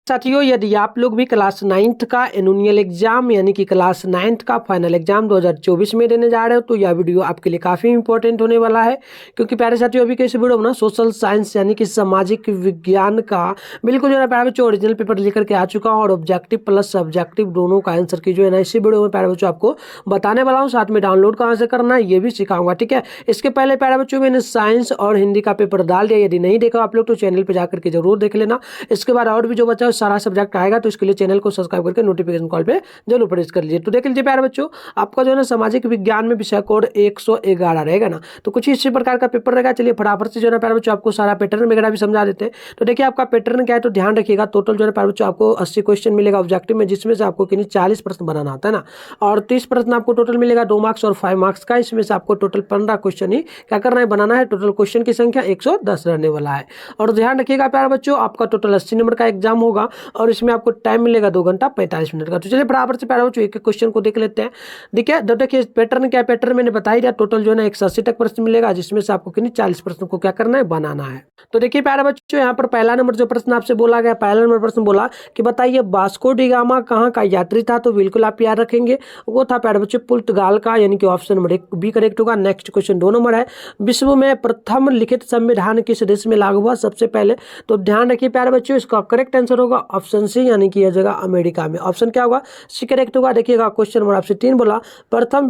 साथियों, यदि आप लोग भी क्लास 9th का एनुअल एग्जाम यानी कि क्लास 9th का फाइनल एग्जाम 2024 में देने जा रहे हो तो यह वीडियो आपके लिए काफ़ी इंपॉर्टेंट होने वाला है। क्योंकि प्यारे साथियों, अभी के इस वीडियो में ना सोशल साइंस यानी कि सामाजिक विज्ञान का बिल्कुल जो है प्यारे बच्चों ओरिजिनल पेपर लेकर के आ चुका हूँ और ऑब्जेक्टिव प्लस सब्जेक्टिव दोनों का आंसर की जो है ना इसी वीडियो में प्यारे बच्चों आपको बताने वाला हूँ। साथ में डाउनलोड कहाँ से करना है ये भी सिखाऊंगा, ठीक है। इसके पहले प्यारे बच्चों मैंने साइंस और हिंदी का पेपर डाल दिया, यदि नहीं देखा आप लोग तो चैनल पर जाकर के जरूर देख लेना। इसके बाद और भी जो बच्चा सारा सब्जेक्ट आएगा तो इसके लिए चैनल को सब्सक्राइब करके नोटिफिकेशन कॉल पे जरूर प्रेस कर लीजिए। तो देख लीजिए प्यारे बच्चों, आपका जो है ना सामाजिक विज्ञान में विषय कोड 111 रहेगा ना, तो कुछ इसी प्रकार का पेपर रहेगा। चलिए फटाफट से जो है ना प्यारे बच्चों आपको सारा पैटर्न वगैरह भी समझा देते हैं। तो देखिए आपका पैटर्न क्या है, तो ध्यान रखिएगा। टोटल जो है प्यारे बच्चों आपको 80 क्वेश्चन मिलेगा ऑब्जेक्टिव में, जिसमें से आपको 40 प्रश्न बनाना आता है ना, और 30 प्रश्न आपको टोटल मिलेगा 2 मार्क्स और 5 मार्क्स का। इसमें से आपको टोटल 15 क्वेश्चन ही क्या करना है, बनाना है। टोटल क्वेश्चन की संख्या 110 रहने वाला है। और ध्यान रखिएगा प्यारे बच्चों, आपका टोटल 80 नंबर का एग्जाम होगा और इसमें आपको टाइम मिलेगा 2 घंटा 45 मिनट का। तो चलिए बराबर से प्यारे बच्चों एक एक क्वेश्चन को देख लेते हैं। देखिए पैटर्न क्या है, पैटर्न मैंने बता ही दिया। टोटल जो है ना 180 तक प्रश्न मिलेगा, जिसमें से आपको 40 प्रश्न को क्या करना है, बनाना है। तो देखिए प्यारे बच्चों, यहाँ पर पहला नंबर जो प्रश्न आपसे बोला गया, पहला नंबर प्रश्न बोला कि बताइए वास्को डी गामा कहाँ का यात्री था। तो बिल्कुल आप याद रखेंगे, वो था प्यारे बच्चों पुर्तगाल का, यानी कि ऑप्शन नंबर 1 बी करेक्ट होगा। नेक्स्ट क्वेश्चन 2 नंबर है, विश्व में प्रथम लिखित संविधान किस देश में लागू हुआ सबसे पहले। तो ध्यान रखिए प्यारे बच्चों, इसका करेक्ट आंसर होगा ऑप्शन सी, यानी कि यह जगह अमेरिका में। ऑप्शन क्या होगा, सी करेक्ट होगा। देखिएगा क्वेश्चन नंबर आपसे 3 बोला प्रथम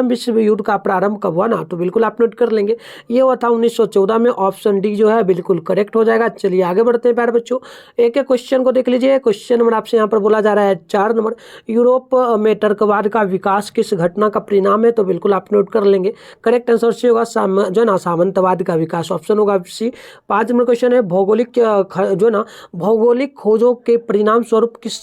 विश्व युद्ध का प्रारंभ कब हुआ ना, तो बिल्कुल आप नोट कर लेंगे, ये हुआ था 1914 में। ऑप्शन डी जो है बिल्कुल करेक्ट हो जाएगा। चलिए आगे बढ़ते हैं प्यारे बच्चों, एक एक क्वेश्चन को देख लीजिए। क्वेश्चन नंबर आपसे यहाँ पर बोला जा रहा है 4 नंबर, यूरोप में तर्कवाद का विकास किस घटना का परिणाम है। तो बिल्कुल आप नोट कर लेंगे, करेक्ट आंसर सी होगा जो ना सामंतवाद का विकास, ऑप्शन होगा सी। 5 नंबर क्वेश्चन है, भौगोलिक जो ना भौगोलिक खोजों के परिणाम स्वरूप किस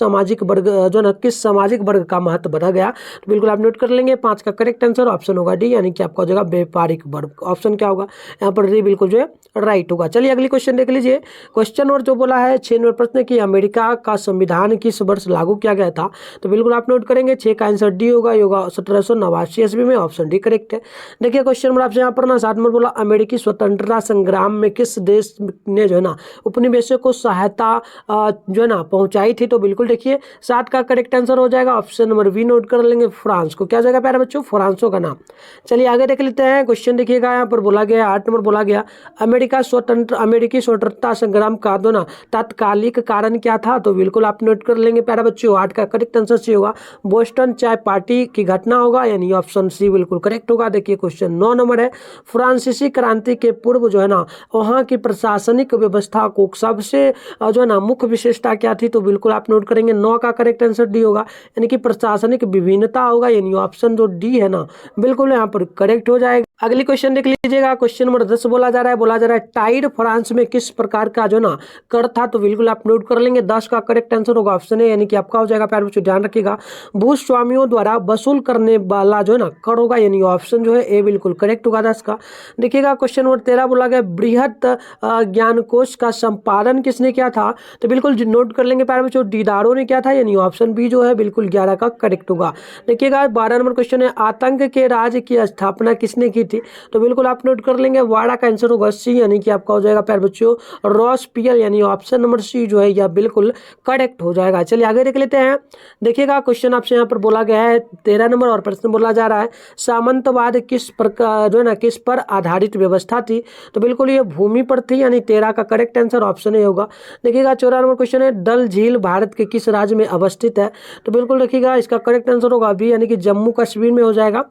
सामाजिक वर्ग का महत्व बढ़ा गया। तो बिल्कुल आप नोट कर लेंगे, 5 का करेक्ट आंसर ऑप्शन होगा डी, यानी कि आपका हो जाएगा व्यापारिक वर्ग। ऑप्शन क्या होगा यहाँ पर, डी बिल्कुल जो है राइट होगा। चलिए अगली क्वेश्चन देख लीजिए। क्वेश्चन और जो बोला है 6 नंबर प्रश्न की अमेरिका का संविधान किस वर्ष लागू किया गया था। तो बिल्कुल आप नोट करेंगे, 6 का आंसर डी होगा, 1789 ईस्वी में। ऑप्शन डी करेक्ट है। देखिए क्वेश्चन नंबर आपसे यहाँ पर ना 7 नंबर बोला अमेरिकी स्वतंत्रता संग्राम में किस देश ने जो है ना उपनिवेशों को सहायता जो है ना पहुंचाई थी। तो बिल्कुल देखिए 7 का करेक्ट आंसर हो जाएगा, ऑप्शन नंबर बी नोट कर लेंगे, फ्रांस को। क्या जाएगा प्यारे बच्चों, फ्रांसो का नाम। चलिए आगे देख लेते हैं। क्वेश्चन देखिएगा यहाँ पर बोला गया 8 नंबर बोला गया अमेरिकी स्वतंत्रता संग्राम का दो ना तात्कालिक कारण क्या था। तो बिल्कुल आप नोट कर लेंगे प्यारे बच्चों, 8 का करेक्ट आंसर सी होगा, बोस्टन चाय पार्टी की घटना होगा, यानी ऑप्शन सी बिल्कुल करेक्ट होगा। देखिए क्वेश्चन 9 नंबर है, फ्रांसीसी क्रांति के पूर्व जो है ना वहाँ की प्रशासनिक व्यवस्था को सबसे जो है ना मुख्य विशेषता क्या थी। तो बिल्कुल आप नोट करेंगे, 9 का करेक्ट आंसर डी होगा, यानी कि प्रशासनिक विभिन्नता होगा, यानी ऑप्शन जो डी है ना बिल्कुल यहाँ पर करेक्ट हो जाएगा। अगली क्वेश्चन देख लीजिएगा। क्वेश्चन नंबर 10 बोला जा रहा है टाइड फ्रांस में किस प्रकार का जो ना कर था। तो बिल्कुल आप नोट कर लेंगे, 10 का करेक्ट आंसर होगा ऑप्शन है, यानी कि आपका हो जाएगा प्यारे बच्चों ध्यान रखिएगा, भूस्वामियों द्वारा वसूल करने वाला जो है ना कर होगा, यानी ऑप्शन जो है ए बिल्कुल करेक्ट होगा 10 का। देखिएगा क्वेश्चन नंबर 13 बोला गया बृहत ज्ञानकोश का संपादन किसने किया था। तो बिल्कुल नोट कर लेंगे प्यारे बच्चों, दीदारों ने किया था, यानी ऑप्शन बी जो है बिल्कुल 11 का करेक्ट होगा। देखिएगा 12 नंबर क्वेश्चन है, आतंक के राज्य की स्थापना किसने की थी। तो बिल्कुल आप नोट कर लेंगे, वाड़ा का आंसर होगा सी, यानी कि आपका हो जाएगा प्यारे बच्चों रॉसपियल, यानी ऑप्शन नंबर सी जो है यह बिल्कुल करेक्ट हो जाएगा। चलिए आगे देख लेते हैं। देखिएगा क्वेश्चन आपसे यहाँ पर बोला गया है 13 नंबर और प्रश्न बोला जा रहा है सामंतवाद किस प्रकार जो है ना किस पर आधारित व्यवस्था थी। तो बिल्कुल ये भूमि पर थी, यानी 13 का करेक्ट आंसर ऑप्शन ए होगा। देखिएगा 14 नंबर क्वेश्चन है, डल झील भारत के किस राज्य में अवस्थित है। तो बिल्कुल देखिएगा इसका करेक्ट आंसर होगा बी, यानी कि जम्मू कश्मीर में हो जाएगा।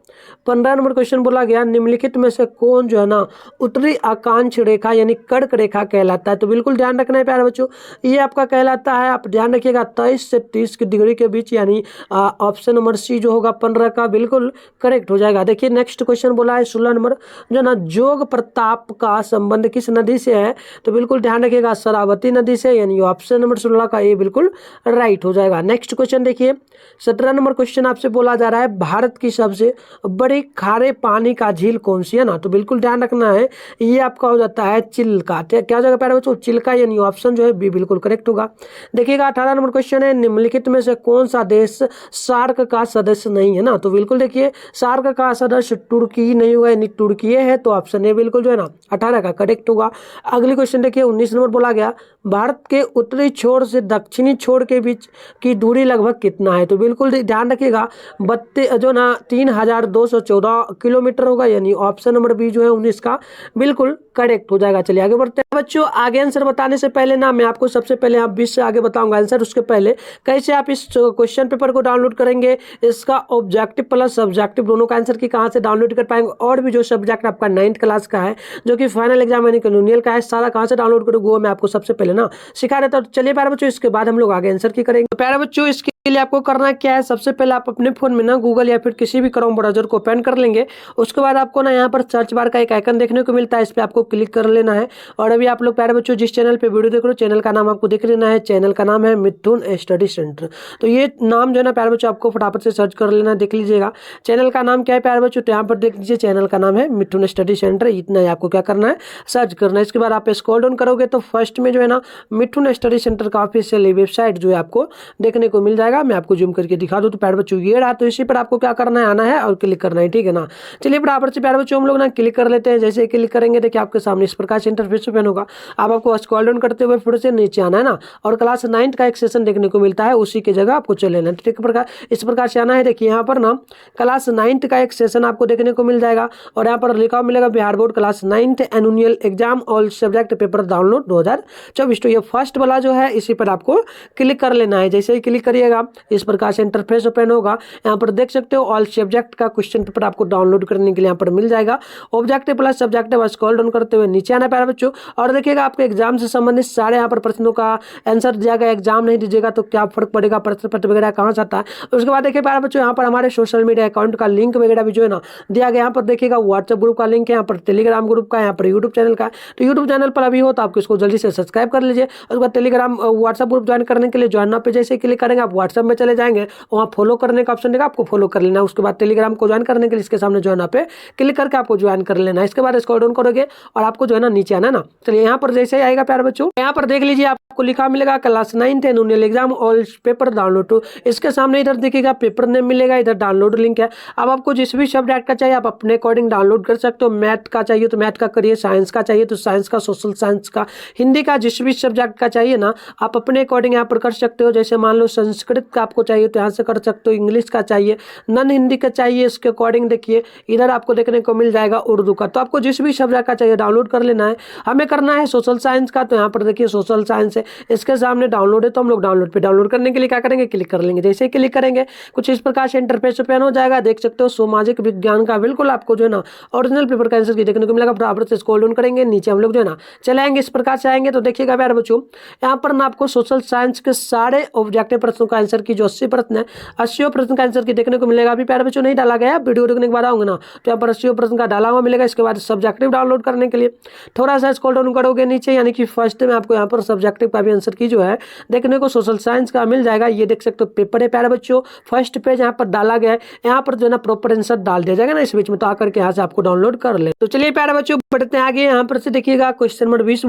15 नंबर क्वेश्चन बोला गया निम्नलिखित में से कौन जो है ना उत्तरी आकांक्ष रेखा यानी कर्क रेखा कहलाता है। तो बिल्कुल ध्यान रखना है प्यारे बच्चों, ये आपका कहलाता है, आप ध्यान रखिएगा 23 से 30 की डिग्री के बीच, यानी ऑप्शन नंबर सी जो होगा 15 का बिल्कुल करेक्ट हो जाएगा। देखिए नेक्स्ट क्वेश्चन बोला है 16 नंबर जो ना जोग प्रताप का संबंध किस नदी से है। तो बिल्कुल ध्यान रखिएगा शरावती नदी से, यानी ऑप्शन नंबर 16 का ये बिल्कुल राइट हो जाएगा। नेक्स्ट क्वेश्चन देखिए 17 नंबर क्वेश्चन आपसे बोला जा रहा है भारत की सबसे बड़ी खारे पानी का झील कौन सी है ना। तो बिल्कुल ध्यान रखना है, ये आपका हो जाता है चिल्का। क्या हो जाएगा प्यारे बच्चों, चिल्का, यानी ऑप्शन जो है बी बिल्कुल करेक्ट होगा। देखिएगा 18 नंबर क्वेश्चन है निम्नलिखित में से कौन सा देश सार्क का सदस्य नहीं है ना। तो बिल्कुल देखिए सार्क का सदस्य तुर्की नहीं हुआ, यानी तुर्की है, तो ऑप्शन ए बिल्कुल जो है ना 18 का करेक्ट होगा। अगली क्वेश्चन देखिए 19 नंबर बोला गया भारत के उत्तरी छोर से दक्षिणी छोर के बीच की दूरी लगभग कितना है? तो बिल्कुल ध्यान रखिएगा 3214 किलोमीटर होगा, यानी ऑप्शन नंबर बी जो है 19 का बिल्कुल करेक्ट हो जाएगा। चलिए आगे बढ़ते हैं बच्चों। आगे आंसर बताने से पहले ना मैं आपको सबसे पहले आप 20 से आगे बताऊंगा आंसर, उसके पहले कैसे आप इस क्वेश्चन पेपर को डाउनलोड करेंगे, इसका ऑब्जेक्टिव प्लस सब्जेक्टिव दोनों का आंसर की कहाँ से डाउनलोड कर पाएंगे, और भी जो सब्जेक्ट आपका 9th क्लास का है जो कि फाइनल एग्जाम यानी कैनोनियल का है, सारा कहाँ से डाउनलोड करोगे वो मैं आपको सबसे पहले ना सिखा देता हूँ। चलिए प्यारे बच्चों, इसके बाद हम लोग आगे आंसर की करेंगे। तो प्यारे बच्चों, इसके लिए आपको करना क्या है, सबसे पहले आप अपने फोन में ना गूगल या फिर किसी भी क्रोम ब्राउजर को ओपन कर लेंगे। उसके बाद आपको ना यहाँ पर सर्च बार का एक आइकन देखने को मिलता है, इस पर आपको क्लिक कर लेना है। और अभी आप लोग प्यारे बच्चों जिस चैनल पे वीडियो देख रहे हो, चैनल का नाम आपको देख लेना है। चैनल का नाम है मिथुन स्टडी सेंटर। तो ये नाम जो है ना प्यारे बच्चों आपको फटाफट से सर्च कर लेना, देख लीजिएगा चैनल का नाम क्या है प्यारे बच्चों। तो यहाँ पर देख लीजिए चैनल का नाम है मिथुन स्टडी सेंटर, इतना ही आपको क्या करना है, सर्च करना है। इसके बाद आप स्क्रॉल डाउन करोगे तो फर्स्ट में जो है ना मिथुन स्टडी सेंटर का ऑफिशियल वेबसाइट जो है आपको देखने को मिल जाएगा। मैं आपको जूम करके दिखा दूं तो प्यारे बच्चों ये रहा। तो इसी पर आपको क्या करना है, आना है और क्लिक करना है, ठीक है ना। चलिए बराबर से प्यारे बच्चों हम लोग ना क्लिक कर लेते हैं। जैसे क्लिक करेंगे देखिए आपके सामने इस प्रकार से इंटरफेस ओपन होगा। अब आपको स्क्रॉल डाउन करते हुए फिर से नीचे आना है ना, और क्लास 9th का एक सेशन देखने को मिलता है, उसी की जगह आपको चले लेना है। ठीक प्रकार इस प्रकार से आना है। देखिए यहाँ पर ना क्लास 9th का एक सेशन आपको देखने को मिल जाएगा, और यहाँ पर लिखा मिलेगा Bihar board class 9th annual exam all subject paper download 2024। तो ये फर्स्ट वाला जो है इसी पर आपको क्लिक कर लेना है। जैसे ही क्लिक करिएगा इस प्रकार से इंटरफेस ओपन होगा। यहाँ पर देख सकते हो ऑल सब्जेक्ट का क्वेश्चन पेपर आपको डाउनलोड करने के लिए यहाँ पर मिल जाएगा। Objective plus subjective scroll down करते हुए नीचे आना प्यारे बच्चों, और देखिएगा आपके एग्जाम से संबंधित सारे यहाँ पर प्रश्नों का आंसर दिया गया। एग्जाम नहीं दीजिएगा तो क्या फर्क पड़ेगा, प्रश्न पत्र वगैरह कहाँ से आता है। उसके बाद देखिए प्यारे बच्चों यहाँ पर हमारे सोशल मीडिया अकाउंट का लिंक वगैरह भी जो है ना दिया गया। यहाँ पर देखिएगा व्हाट्सएप ग्रुप का लिंक है, यहाँ पर टेलीग्राम ग्रुप का, यहाँ पर यूट्यूब चैनल का। तो यूट्यूब चैनल पर अभी हो तो आपको इसको जल्दी से सब्सक्राइब कर लीजिए। उसके बाद टेलीग्राम व्हाट्सएप ग्रुप ज्वाइन करने के लिए ज्वाइन नाउ पे जैसे क्लिक करेंगे आप व्हाट्सएप में चले जाएंगे, वहाँ फॉलो करने का ऑप्शन देगा, आपको फॉलो कर लेना है। उसके बाद टेलीग्राम को ज्वाइन करने के लिए इसके सामने ज्वाइन पे क्लिक करके आपको ज्वाइन कर लेना है। इसके बाद स्क्रॉल डाउन करोगे और आपको जो है ना नीचे आना है ना। चलिए यहाँ पर जैसे ही आएगा प्यारे बच्चों, यहाँ पर देख लीजिए आपको लिखा मिलेगा class 9th annual exam all paper download to. इसके सामने इधर देखिएगा पेपर नेम मिलेगा, इधर डाउनलोड लिंक है। अब आपको जिस भी सब्जेक्ट का चाहिए आप अपने अकॉर्डिंग डाउनलोड कर सकते हो। मैथ का चाहिए तो मैथ का करिए, साइंस का चाहिए तो साइंस का, सोशल साइंस का, हिंदी का, जिस भी सब्जेक्ट का चाहिए ना आप अपने अकॉर्डिंग यहाँ पर कर सकते हो। जैसे मान लो संस्कृत का आपको चाहिए तो यहाँ से कर सकते हो, इंग्लिश का चाहिए, नॉन हिंदी का चाहिए, इसके अकॉर्डिंग देखिए इधर आपको देखने को मिल जाएगा उर्दू का। तो आपको जिस भी सब्जेक्ट का चाहिए डाउनलोड कर लेना है। हमें करना है सोशल साइंस का, तो यहाँ पर देखिए सोशल साइंस है, इसके सामने डाउनलोड है, तो हम लोग डाउनलोड पे डाउनलोड करने के लिए क्या करेंगे, क्लिक कर लेंगे। जैसे ही क्लिक करेंगे कुछ इस प्रकार से इंटरफेस ओपन हो जाएगा। देख सकते हो सामाजिक विज्ञान का बिल्कुल आपको जो है ना ओरिजिनल पेपर का आंसर की देखने को मिलेगा। बराबर से स्क्रॉल डाउन करेंगे नीचे हम लोग जो है ना चलाएंगे, इस प्रकार से आएंगे तो देखिएगा प्यारे बच्चों यहाँ पर ना आपको सोशल साइंस के सारे ऑब्जेक्टिव प्रश्नों का आंसर की जो 80 प्रश्न है 80 प्रश्न का आंसर की देखने को मिलेगा। अभी प्यारे बच्चों नहीं डाला गया, वीडियो देखने के बाद आऊंगा ना तो यहाँ पर 80 प्रश्न का डाला हुआ मिलेगा। इसके बाद सब्जेक्टिव डाउनलोड करने के लिए थोड़ा सा स्क्रॉल डाउन करोगे नीचे, यानी कि फर्स्ट में आपको यहाँ पर सब्जेक्टिव का भी आंसर की जो है देखने को सोशल साइंस का मिल जाएगा। ये देख सकते हो पेपर है प्यारे बच्चों, फर्स्ट पेज यहाँ पर डाला गया है, यहाँ पर जो है ना प्रॉपर आंसर डाल दिया जाएगा ना इस बीच में, तो आकर के यहाँ से आपको डाउनलोड कर ले। तो चलिए प्यारे बच्चों बढ़ते हैं आगे। यहाँ पर से देखिएगा क्वेश्चन नंबर 20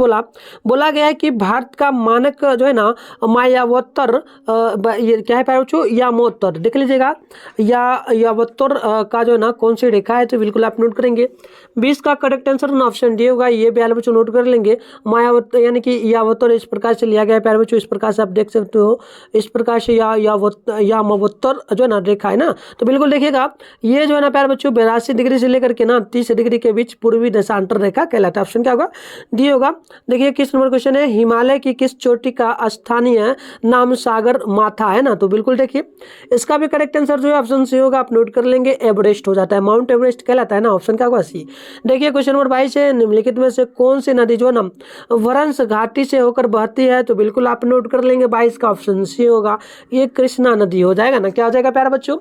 बोला गया है कि भारत का मानक जो है ना मायावत्तर ये क्या है प्यारे बच्चों, यामोत्तर देख लीजिएगा, यावत्तर का जो है ना कौन सी रेखा है, तो बिल्कुल आप नोट करेंगे। 20 का करेक्ट आंसर ऑप्शन डी होगा, ये प्यारे बच्चों नोट कर लेंगे। मायावत्तर यानी कि यावत्तर इस प्रकार से लिया गया प्यारे बच्चों, इस प्रकार से आप देख सकते हो, इस प्रकार से यामावत्तर जो है ना रेखा है ना। तो बिल्कुल देखिएगा ये जो है ना प्यारे बच्चों 82 डिग्री से लेकर के ना 30 डिग्री के बीच पूर्वी देशांतर रेखा कहलाता है। ऑप्शन क्या होगा, डी होगा। देखिए किस नंबर क्वेश्चन है, हिमालय की किस चोटी का स्थानीय नाम सागर माथा है ना। तो बिल्कुल देखिए इसका भी करेक्ट आंसर जो है ऑप्शन सी होगा, आप नोट कर लेंगे, एवरेस्ट हो जाता है, माउंट एवरेस्ट कहलाता है ना। ऑप्शन क्या होगा, सी। देखिए क्वेश्चन नंबर 22 है, निम्नलिखित में से कौन सी नदी जो है ना वरंस घाटी से होकर बहती है, तो बिल्कुल आप नोट कर लेंगे 22 का ऑप्शन सी होगा, ये कृष्णा नदी हो जाएगा ना। क्या हो जाएगा प्यारे बच्चों,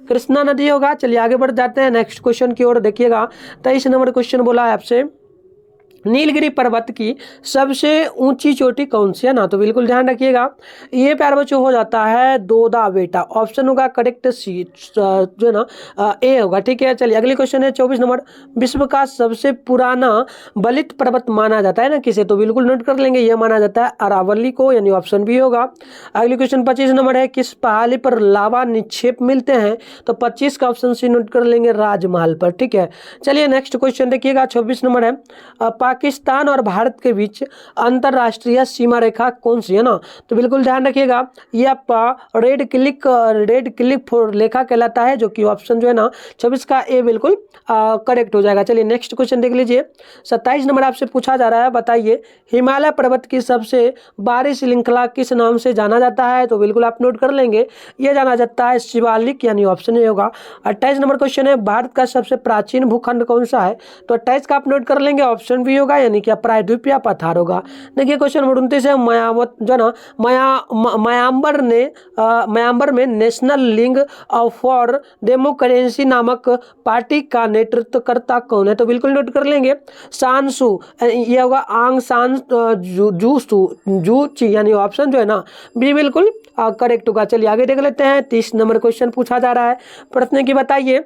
कृष्णा नदी होगा। चलिए आगे बढ़ जाते हैं नेक्स्ट क्वेश्चन की ओर। देखिएगा 23 नंबर क्वेश्चन बोला है आपसे, नीलगिरी पर्वत की सबसे ऊंची चोटी कौन सी है ना। तो बिल्कुल ध्यान रखिएगा ये प्यारे बच्चों हो जाता है दोदा बेटा। ऑप्शन होगा करेक्ट सी जो है ना ए होगा, ठीक है। चलिए अगली क्वेश्चन है 24 नंबर, विश्व का सबसे पुराना बलित पर्वत माना जाता है ना किसे, तो बिल्कुल नोट कर लेंगे, ये माना जाता है अरावली को, यानी ऑप्शन बी होगा। अगली क्वेश्चन 25 नंबर है, किस पहाड़ी पर लावा निक्षेप मिलते हैं, तो 25 का ऑप्शन सी नोट कर लेंगे, राजमहल पर, ठीक है। चलिए नेक्स्ट क्वेश्चन देखिएगा 26 नंबर है, पाकिस्तान और भारत के बीच अंतरराष्ट्रीय सीमा रेखा कौन सी है ना, तो बिल्कुल ध्यान रखिएगा ये आपका रेड क्लिफ रेखा कहलाता है, जो कि ऑप्शन जो है ना 24 का ए बिल्कुल करेक्ट हो जाएगा। चलिए नेक्स्ट क्वेश्चन देख लीजिए। 27 नंबर आपसे पूछा जा रहा है, बताइए हिमालय पर्वत की सबसे बाहरी श्रृंखला किस नाम से जाना जाता है, तो बिल्कुल आप नोट कर लेंगे ये जाना जाता है शिवालिक, यानी ऑप्शन ए होगा। 28 नंबर क्वेश्चन है, भारत का सबसे प्राचीन भूखंड कौन सा है, तो 28 का आप नोट कर लेंगे ऑप्शन बी होगा, यानी कि प्रायद्वीप या पठार होगा। देखिए क्वेश्चन नंबर 29 है, म्यांमार जो ना म्यांमार में नेशनल लीग फॉर डेमोक्रेसी नामक पार्टी का नेतृत्वकर्ता कौन है, तो बिल्कुल नोट कर लेंगे सान सू, ये होगा आंग सान जू ची, यानी ऑप्शन जो है ना बी बिल्कुल करेक्ट होगा। चलिए आगे देख लेते हैं। 30 नंबर क्वेश्चन पूछा जा रहा है, प्रश्न की बताइए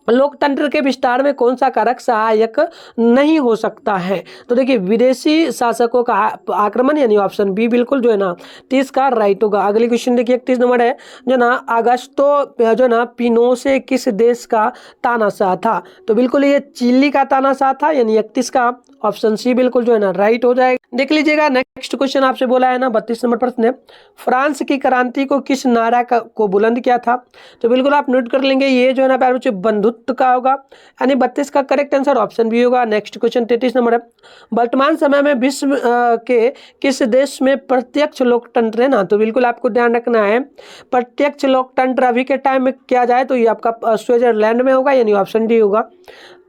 लोकतंत्र के विस्तार में कौन सा कारक सहायक नहीं हो सकता है, तो देखिए विदेशी शासकों का आक्रमण, यानी ऑप्शन बी बिल्कुल जो है ना 30 का राइट होगा। अगली क्वेश्चन देखिए 31 नंबर है, जो ना अगस्तो जो ना पिनोशे किस देश का तानाशाह था, तो बिल्कुल ये चिली का तानाशाह था, यानी 31 का ऑप्शन सी बिल्कुल जो है ना राइट हो जाएगा। देख लीजिएगा नेक्स्ट क्वेश्चन आपसे बोला है ना 32 नंबर प्रश्न है, फ्रांस की क्रांति को किस नारा को बुलंद किया था, तो बिल्कुल आप नोट कर लेंगे ये जो है ना प्यारे बच्चों बंधुत्व का होगा, यानी 32 का करेक्ट आंसर ऑप्शन बी होगा। नेक्स्ट क्वेश्चन 33 नंबर है, वर्तमान समय में विश्व के किस देश में प्रत्यक्ष लोकतंत्र है ना, तो बिल्कुल आपको ध्यान रखना है प्रत्यक्ष लोकतंत्र अभी के टाइम में किया जाए तो ये आपका स्विट्जरलैंड में होगा, यानी ऑप्शन डी होगा।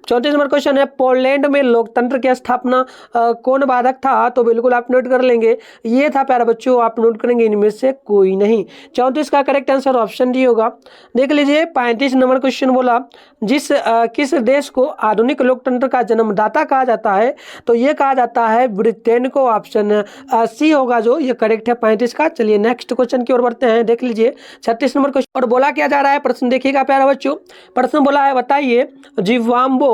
34 नंबर क्वेश्चन है, पोलैंड में लोकतंत्र की स्थापना कौन बाधक था, तो बिल्कुल आप नोट कर लेंगे ये था प्यारे बच्चों, आप नोट करेंगे इनमें से कोई नहीं। 34 का करेक्ट आंसर ऑप्शन डी होगा। देख लीजिए 35 नंबर क्वेश्चन बोला, किस देश को आधुनिक लोकतंत्र का जन्मदाता कहा जाता है, तो ये कहा जाता है ब्रिटेन को, ऑप्शन सी होगा जो ये करेक्ट है 35 का। चलिए नेक्स्ट क्वेश्चन की ओर बढ़ते हैं। देख लीजिए 36 नंबर क्वेश्चन, और बोला क्या जा रहा है, प्रश्न देखिएगा प्यारे बच्चों। प्रश्न बोला है, बताइए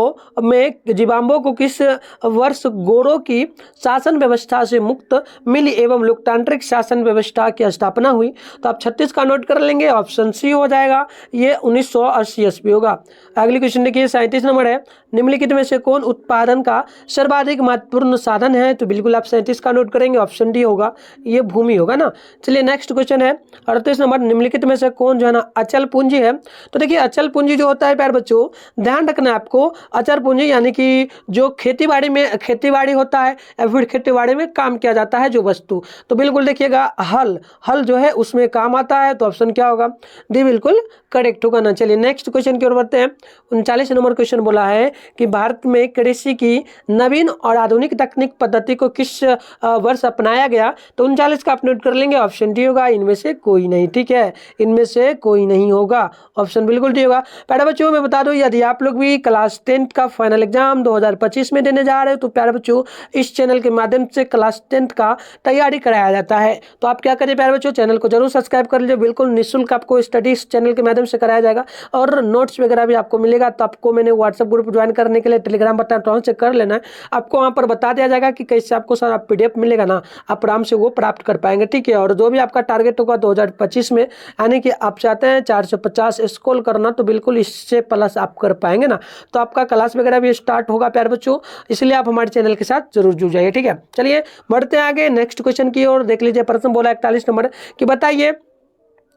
जिम्बाब्वे को किस वर्ष गोरों की शासन व्यवस्था से मुक्त मिली एवं लोकतांत्रिक शासन व्यवस्था की स्थापना हुई, तो आप 36 का नोट कर लेंगे ऑप्शन सी हो जाएगा, ये 1980 ईस्वी होगा। अगली क्वेश्चन देखिए 37 नंबर है, निम्नलिखित में से कौन उत्पादन का सर्वाधिक महत्वपूर्ण साधन है, तो बिल्कुल आप 37 का नोट करेंगे ऑप्शन डी होगा, ये भूमि होगा ना। चलिए नेक्स्ट क्वेश्चन है 38 नंबर, निम्नलिखित में से कौन जो है ना अचल पूंजी है, तो देखिए अचल पूंजी जो होता है प्यारे बच्चों ध्यान रखना है आपको, अचल पूंजी यानी कि जो खेती बाड़ी होता है या फिर खेती में काम किया जाता है जो वस्तु, तो बिल्कुल देखिएगा हल जो है उसमें काम आता है, तो ऑप्शन क्या होगा डी बिल्कुल करेक्ट होगा ना। चलिए नेक्स्ट क्वेश्चन की ओर बढ़ते हैं। 39 नंबर क्वेश्चन बोला है कि भारत में कृषि की नवीन और आधुनिक तकनीक पद्धति को किस वर्ष अपनाया गया, तो 39 का आप नोट कर लेंगे ऑप्शन डी होगा, इनमें से कोई नहीं, ठीक है, इनमें से कोई नहीं होगा, ऑप्शन बिल्कुल डी होगा। प्यारे बच्चों मैं बता दूं यदि आप लोग भी क्लास 10 का फाइनल एग्जाम 2025 में देने जा रहे हो तो प्यारे बच्चों इस चैनल के माध्यम से क्लास 10 का तैयारी कराया जाता है, तो आप क्या करिए प्यारे बच्चों चैनल को जरूर सब्सक्राइब कर लीजिए, बिल्कुल निःशुल्क आपको स्टडी इस चैनल के माध्यम से कराया जाएगा और नोट्स वगैरह भी आपको मिलेगा। तो आपको मैंने व्हाट्सएप ग्रुप ज्वाइन करने के लिए टेलीग्राम बटन ऑन से कर लेना है, आपको वहाँ पर बता दिया जाएगा कि कैसे आपको सारा PDF मिलेगा ना, आप आराम से वो प्राप्त कर पाएंगे, ठीक है। और जो भी आपका टारगेट होगा 2025 में, यानी कि आप चाहते हैं 450 स्कोर करना, तो बिल्कुल इससे प्लस आप कर पाएंगे ना, तो आपका क्लास वगैरह भी स्टार्ट होगा प्यारे बच्चों, इसलिए आप हमारे चैनल के साथ जरूर जुड़ जाइए, ठीक है। चलिए बढ़ते हैं आगे नेक्स्ट क्वेश्चन की ओर। देख लीजिए प्रश्न बोला 41 नंबर कि बताइए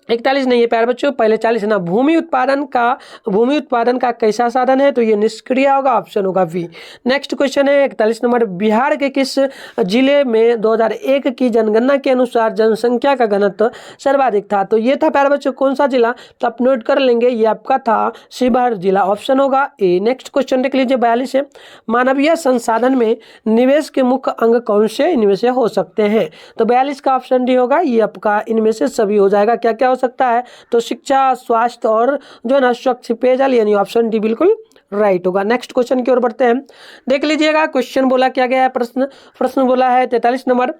41 नहीं है प्यारे बच्चों, पहले 40 है ना, भूमि उत्पादन का कैसा साधन है, तो ये निष्क्रिय होगा, ऑप्शन होगा बी। नेक्स्ट क्वेश्चन है 41 नंबर, बिहार के किस जिले में 2001 की जनगणना के अनुसार जनसंख्या का घनत्व सर्वाधिक था, तो ये था प्यारे बच्चों कौन सा जिला, तो आप नोट कर लेंगे ये आपका था शिवहर जिला, ऑप्शन होगा ए। नेक्स्ट क्वेश्चन देख लीजिए 42 है, मानवीय संसाधन में निवेश के मुख्य अंग कौन से इनमें से हो सकते हैं, तो 42 का ऑप्शन डी होगा, ये आपका इनमें से सभी हो जाएगा। क्या क्या सकता है, तो शिक्षा, स्वास्थ्य और जो है ना स्वच्छ पेयजल, यानी ऑप्शन डी बिल्कुल राइट होगा। नेक्स्ट क्वेश्चन की ओर बढ़ते हैं। देख लीजिएगा क्वेश्चन बोला क्या गया है, प्रश्न बोला है 43 नंबर,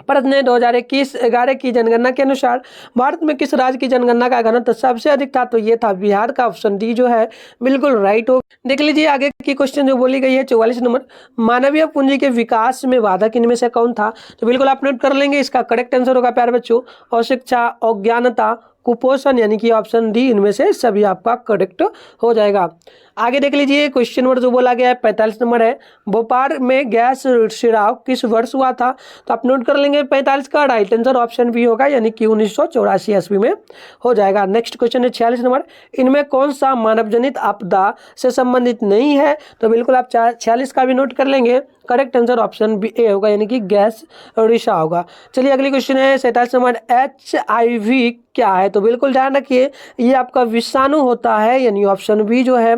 प्रश्न है 2021-11 की जनगणना के अनुसार भारत में किस राज्य की जनगणना का घनत्व सबसे अधिक था, तो ये था बिहार का, ऑप्शन डी जो है बिल्कुल राइट हो। देख लीजिए आगे की क्वेश्चन जो बोली गई है 44 नंबर, मानवीय पूंजी के विकास में बाधक इनमें से कौन था, तो बिल्कुल आप नोट कर लेंगे इसका करेक्ट आंसर होगा प्यारे बच्चों, अशिक्षा, अज्ञानता, कुपोषण, यानी कि ऑप्शन डी इनमें से सभी आपका करेक्ट हो जाएगा। आगे देख लीजिए क्वेश्चन नंबर जो बोला गया है 45 नंबर है, भोपाल में गैस रिसाव किस वर्ष हुआ था? तो आप नोट कर लेंगे 45 का राइट आंसर ऑप्शन बी होगा, यानी कि 1984 ईस्वी में हो जाएगा। नेक्स्ट क्वेश्चन है 46 नंबर, इनमें कौन सा मानव जनित आपदा से संबंधित नहीं है? तो बिल्कुल आप 46 का भी नोट कर लेंगे, करेक्ट आंसर ऑप्शन बी ए होगा, यानी कि गैस रिसाव होगा। चलिए अगली क्वेश्चन है 47 नंबर, HIV क्या है? तो बिल्कुल ध्यान रखिए ये आपका विषाणु होता है, यानी ऑप्शन बी जो है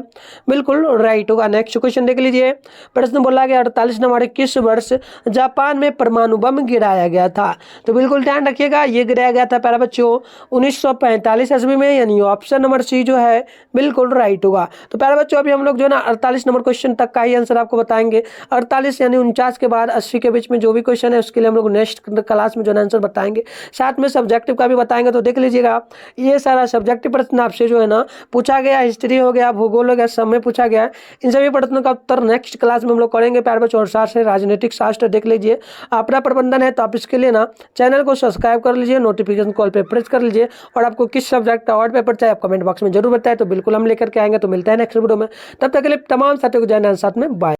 बिल्कुल राइट होगा। नेक्स्ट क्वेश्चन देख लीजिए, प्रश्न बोला गया 48 नंबर, किस वर्ष जापान में परमाणु बम गिराया गया था? तो बिल्कुल ध्यान रखिएगा ये गिराया गया था प्यारे बच्चों 1945 ईस्वी में, यानी ऑप्शन नंबर सी जो है बिल्कुल राइट होगा। तो प्यारे बच्चों अभी हम लोग जो है ना 48 नंबर क्वेश्चन तक का ही आंसर आपको बताएंगे। 48 यानी 49 के बाद 80 के बीच में जो भी क्वेश्चन है उसके लिए हम लोग नेक्स्ट क्लास में जो है आंसर बताएंगे, साथ में सब्जेक्टिव का भी बताएंगे। तो देख लीजिएगा ये सारा सब्जेक्टिव प्रश्न आपसे जो है ना पूछा गया, हिस्ट्री हो गया, भूगोल हो गया, सब में पूछा गया है। इन सभी प्रश्नों का उत्तर नेक्स्ट क्लास में हम लोग करेंगे प्यारे बच्चों। और साथ से राजनीतिक शास्त्र देख लीजिए, आपदा प्रबंधन है, तो आप इसके लिए ना चैनल को सब्सक्राइब कर लीजिए, नोटिफिकेशन कॉल पे प्रेस कर लीजिए, और आपको किस सब्जेक्ट का और पेपर चाहिए आप कमेंट बॉक्स में जरूर बताएं, तो बिल्कुल हम लेकर के आएंगे। तो मिलता है नेक्स्ट वीडियो में, तब तक के लिए तमाम साथियों को जय हिंद, साथ में बाय।